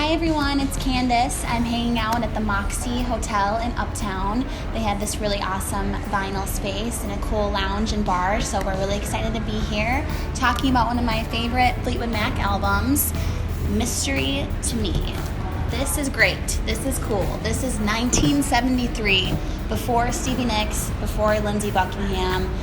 Hi everyone, it's Candice. I'm hanging out at the Moxie Hotel in Uptown. They have this really awesome vinyl space and a cool lounge and bar, so we're really excited to be here talking about one of my favorite Fleetwood Mac albums, Mystery to Me. This is great. This is cool. This is 1973, before Stevie Nicks, before Lindsey Buckingham.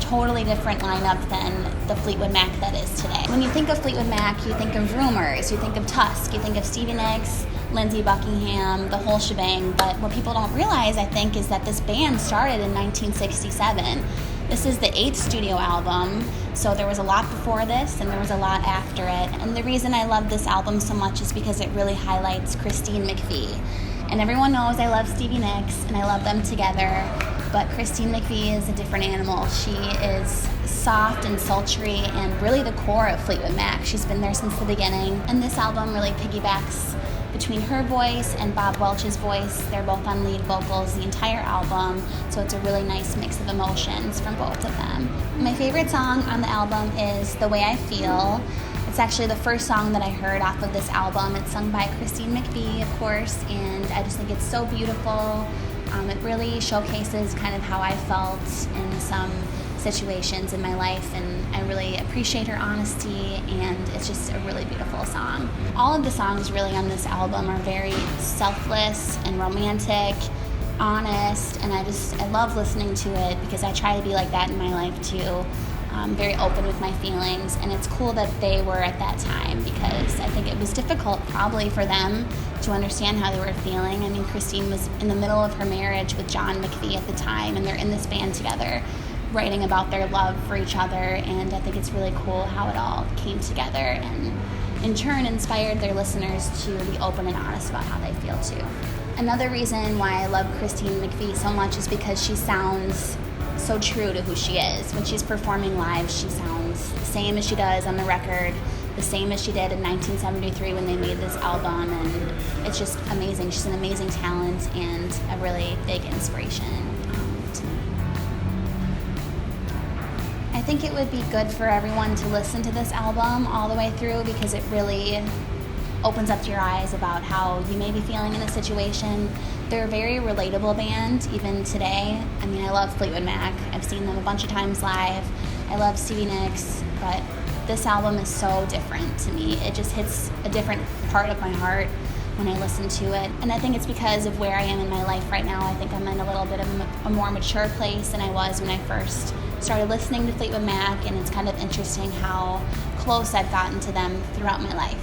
Totally different lineup than the Fleetwood Mac that is today. When you think of Fleetwood Mac, you think of Rumors, you think of Tusk, you think of Stevie Nicks, Lindsey Buckingham, the whole shebang. But what people don't realize, I think, is that this band started in 1967. This is the 8th studio album, so there was a lot before this and there was a lot after it. And the reason I love this album so much is because it really highlights Christine McVie. And everyone knows I love Stevie Nicks and I love them together, but Christine McVie is a different animal. She is soft and sultry and really the core of Fleetwood Mac. She's been there since the beginning, and this album really piggybacks between her voice and Bob Welch's voice. They're both on lead vocals the entire album, so it's a really nice mix of emotions from both of them. My favorite song on the album is The Way I Feel. It's actually the first song that I heard off of this album. It's sung by Christine McVie, of course, and I just think it's so beautiful. It really showcases kind of how I felt in some situations in my life, and I really appreciate her honesty, and it's just a really beautiful song. All of the songs really on this album are very selfless and romantic, honest, and I love listening to it because I try to be like that in my life too. Very open with my feelings, and it's cool that they were at that time because I think it was difficult probably for them to understand how they were feeling. I mean, Christine was in the middle of her marriage with John McVie at the time, and they're in this band together writing about their love for each other, and I think it's really cool how it all came together and in turn inspired their listeners to be open and honest about how they feel too. Another reason why I love Christine McVie so much is because she sounds so true to who she is. When she's performing live, she sounds the same as she does on the record, the same as she did in 1973 when they made this album, and it's just amazing. She's an amazing talent and a really big inspiration to me. I think it would be good for everyone to listen to this album all the way through because it really opens up your eyes about how you may be feeling in a situation. They're a very relatable band, even today. I mean, I love Fleetwood Mac. I've seen them a bunch of times live. I love Stevie Nicks, but this album is so different to me. It just hits a different part of my heart when I listen to it. And I think it's because of where I am in my life right now. I think I'm in a little bit of a more mature place than I was when I first started listening to Fleetwood Mac, and it's kind of interesting how close I've gotten to them throughout my life.